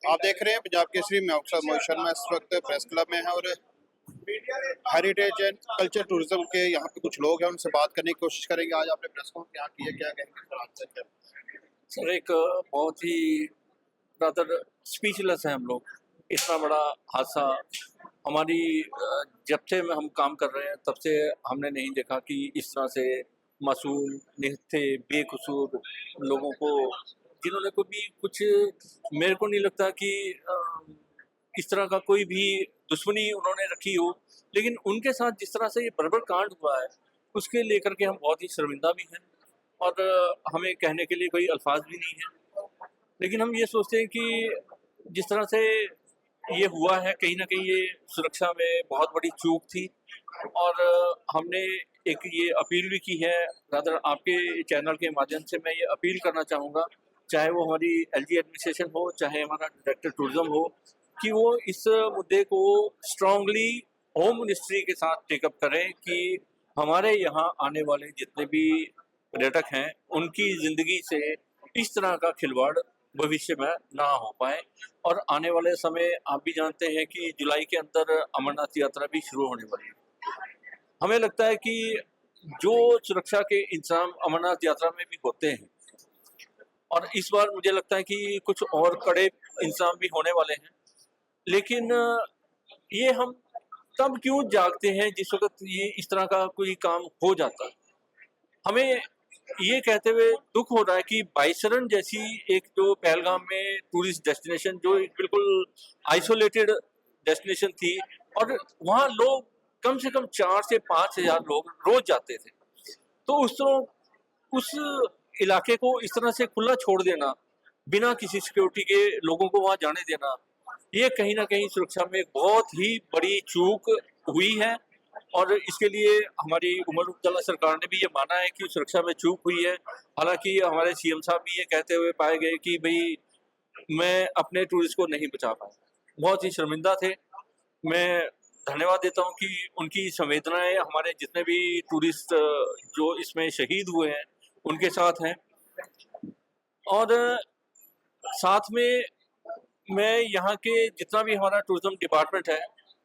आप देख रहे हैं पंजाब केसरी। मैं अफसर मोहित शर्मा इस वक्त प्रेस क्लब में है और हेरिटेज एंड कल्चर टूरिज्म के यहाँ पे कुछ लोग हैं, उनसे बात करने की कोशिश करेंगे। आज आपने प्रेस कॉन्फ्रेंस क्या की है, क्या कहेंगे? सर एक बहुत ही रादर स्पीचलेस है हम लोग। इतना बड़ा हादसा हमारी जब से हम काम कर रहे हैं तब से हमने नहीं देखा कि इस तरह से मासूम निहत्थे बेकसूर लोगों को, जिन्होंने कभी कुछ, मेरे को नहीं लगता कि इस तरह का कोई भी दुश्मनी उन्होंने रखी हो, लेकिन उनके साथ जिस तरह से ये बर्बर कांड हुआ है उसके लेकर के हम बहुत ही शर्मिंदा भी हैं और हमें कहने के लिए कोई अल्फाज भी नहीं है। लेकिन हम ये सोचते हैं कि जिस तरह से ये हुआ है, कहीं ना कहीं ये सुरक्षा में बहुत बड़ी चूक थी और हमने एक ये अपील भी की है। रादर आपके चैनल के माध्यम से मैं ये अपील करना चाहूँगा, चाहे वो हमारी एलजी एडमिनिस्ट्रेशन हो, चाहे हमारा डायरेक्टर टूरिज्म हो, कि वो इस मुद्दे को स्ट्रांगली होम मिनिस्ट्री के साथ टेकअप करें कि हमारे यहाँ आने वाले जितने भी पर्यटक हैं उनकी ज़िंदगी से इस तरह का खिलवाड़ भविष्य में ना हो पाए। और आने वाले समय आप भी जानते हैं कि जुलाई के अंदर अमरनाथ यात्रा भी शुरू होने वाली है। हमें लगता है कि जो सुरक्षा के इंतजाम अमरनाथ यात्रा में भी होते हैं, और इस बार मुझे लगता है कि कुछ और कड़े इंतजाम भी होने वाले हैं, लेकिन ये हम तब क्यों जागते हैं जिस वक्त ये इस तरह का कोई काम हो जाता है। हमें ये कहते हुए दुख हो रहा है कि बाइसरन जैसी एक जो पहलगाम में टूरिस्ट डेस्टिनेशन, जो एक बिल्कुल आइसोलेटेड डेस्टिनेशन थी, और वहाँ लोग कम से कम 4 से 5 हज़ार लोग रोज जाते थे, तो उस इलाके को इस तरह से खुला छोड़ देना, बिना किसी सिक्योरिटी के लोगों को वहाँ जाने देना, ये कहीं ना कहीं सुरक्षा में बहुत ही बड़ी चूक हुई है। और इसके लिए हमारी उमर अब्दुल्ला सरकार ने भी ये माना है कि सुरक्षा में चूक हुई है। हालांकि हमारे सीएम साहब भी ये कहते हुए पाए गए कि भाई मैं अपने टूरिस्ट को नहीं बचा पाया, बहुत ही शर्मिंदा थे। मैं धन्यवाद देता हूं कि उनकी संवेदनाएं हमारे जितने भी टूरिस्ट जो इसमें शहीद हुए हैं उनके साथ हैं। और साथ में मैं यहाँ के जितना भी हमारा टूरिज्म डिपार्टमेंट है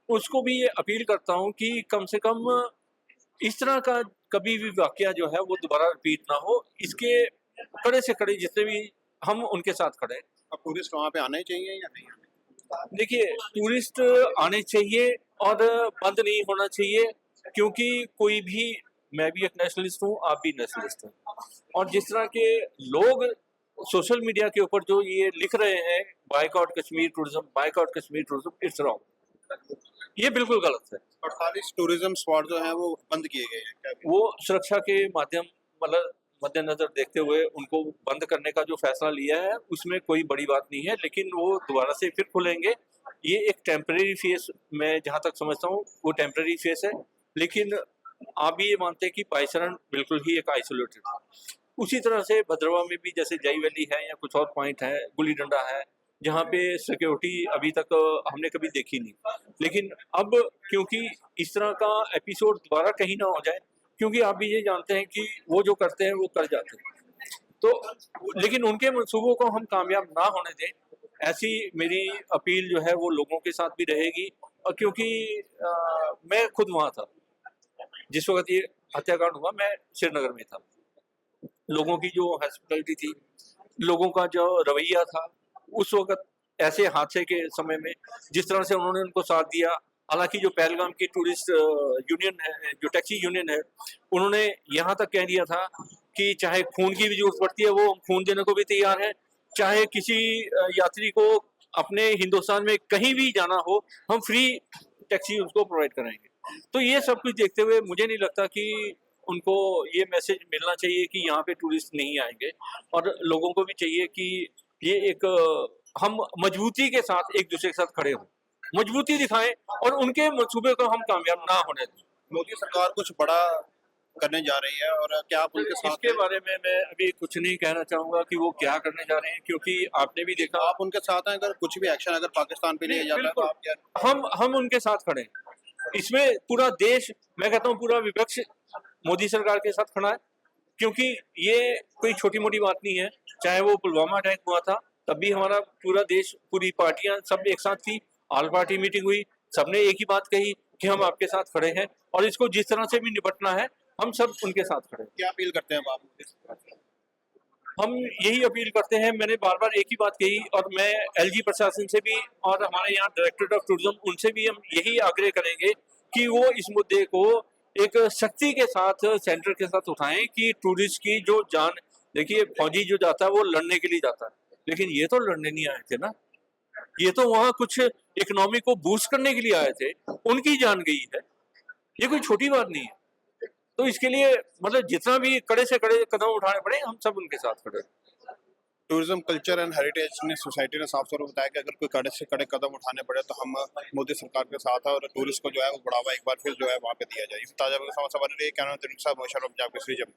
उसको भी ये अपील करता हूँ कि कम से कम इस तरह का कभी भी वाकया जो है वो दोबारा रिपीट ना हो। इसके कड़े से कड़े जितने भी, हम उनके साथ खड़े हैं। अब टूरिस्ट वहाँ पे आने चाहिए या नहीं आने? देखिए, टूरिस्ट आने चाहिए और बंद नहीं होना चाहिए, क्योंकि कोई भी, मैं भी एक नेशनलिस्ट हूँ, आप भी नेशनलिस्ट हैं, और जिस तरह के लोग सोशल मीडिया के ऊपर जो ये लिख रहे हैं boycott Kashmir tourism, boycott Kashmir tourism, it's wrong, ये बिल्कुल गलत है। 48 टूरिज्म स्पॉट जो हैं वो बंद किए गए हैं, क्या वो सुरक्षा के माध्यम मतलब मद्देनजर देखते हुए उनको बंद करने का जो फैसला लिया है उसमें कोई बड़ी बात नहीं है, लेकिन वो दोबारा से फिर खुलेंगे। ये एक टेम्परेरी फेस, मैं जहाँ तक समझता हूँ वो टेम्परेरी फेस है। लेकिन आप भी ये मानते हैं कि बाइसरन बिल्कुल ही एक आइसोलेटेड है। उसी तरह से भद्रवा में भी जैसे जय वैली है या कुछ और पॉइंट है, गुली डंडा है, जहाँ पे सिक्योरिटी अभी तक हमने कभी देखी नहीं। लेकिन अब क्योंकि इस तरह का एपिसोड दोबारा कहीं ना हो जाए, क्योंकि आप भी ये जानते हैं कि वो जो करते हैं वो कर जाते हैं, तो लेकिन उनके मंसूबों को हम कामयाब ना होने दें, ऐसी मेरी अपील जो है वो लोगों के साथ भी रहेगी। और क्योंकि मैं खुद वहाँ था जिस वक्त ये हत्याकांड हुआ, मैं श्रीनगर में था। लोगों की जो हॉस्पिटलिटी थी, लोगों का जो रवैया था उस वक्त ऐसे हादसे के समय में, जिस तरह से उन्होंने उनको साथ दिया। हालांकि जो पहलगाम की टूरिस्ट यूनियन है, जो टैक्सी यूनियन है, उन्होंने यहाँ तक कह दिया था कि चाहे खून की भी जरूरत पड़ती है वो हम खून देने को भी तैयार हैं, चाहे किसी यात्री को अपने हिंदुस्तान में कहीं भी जाना हो हम फ्री टैक्सी उसको प्रोवाइड कराएंगे। तो ये सब कुछ देखते हुए मुझे नहीं लगता कि उनको ये मैसेज मिलना चाहिए कि यहाँ पे टूरिस्ट नहीं आएंगे, और लोगों को भी चाहिए कि ये एक हम मजबूती के साथ एक दूसरे के साथ खड़े हों, मजबूती दिखाएं और उनके मंसूबे को हम कामयाब ना होने दें। मोदी सरकार कुछ बड़ा करने जा रही है और क्या आप उनके साथ इसके बारे में मैं अभी कुछ नहीं कहना चाहूंगा कि वो क्या करने जा रहे हैं, क्योंकि आपने भी देखा। आप उनके साथ हैं, अगर कुछ भी एक्शन अगर पाकिस्तान पे लिया जाता है तो आप क्या? हम उनके साथ खड़े हैं। इसमें पूरा देश, मैं कहता हूँ पूरा विपक्ष मोदी सरकार के साथ खड़ा है, क्योंकि ये कोई छोटी मोटी बात नहीं है। चाहे वो पुलवामा अटैक हुआ था, तब भी हमारा पूरा देश, पूरी पार्टियां सब एक साथ थी, ऑल पार्टी मीटिंग हुई, सबने एक ही बात कही कि हम आपके साथ खड़े हैं और इसको जिस तरह से भी निपटना है हम सब उनके साथ खड़े हैं। क्या अपील करते हैं अब आप? हम यही अपील करते हैं, मैंने बार बार एक ही बात कही और मैं एलजी प्रशासन से भी और हमारे यहाँ डायरेक्टरेट ऑफ टूरिज्म उनसे भी हम यही आग्रह करेंगे कि वो इस मुद्दे को एक सख्ती के साथ सेंटर के साथ उठाएं कि टूरिस्ट की जो जान, देखिए फौजी जो जाता है वो लड़ने के लिए जाता है, लेकिन ये तो लड़ने नहीं आए थे ना, ये तो वहाँ कुछ इकोनॉमी को बूस्ट करने के लिए आए थे, उनकी जान गई है, ये कोई छोटी बात नहीं है। तो इसके लिए मतलब जितना भी कड़े से कड़े कदम उठाने पड़े हम सब उनके साथ खड़े हैं। टूरिज्म कल्चर एंड हेरिटेज ने सोसाइटी ने साफ तौर पर बताया कि अगर कोई कड़े से कड़े कदम उठाने पड़े तो हम मोदी सरकार के साथ है और टूरिस्ट को जो है वो बढ़ावा एक बार फिर जो है वहाँ पे दिया जाए। ताजा समाचार बने रही, कैमरा मोहित शर्मा, पंजाब केसरी, जम्मू।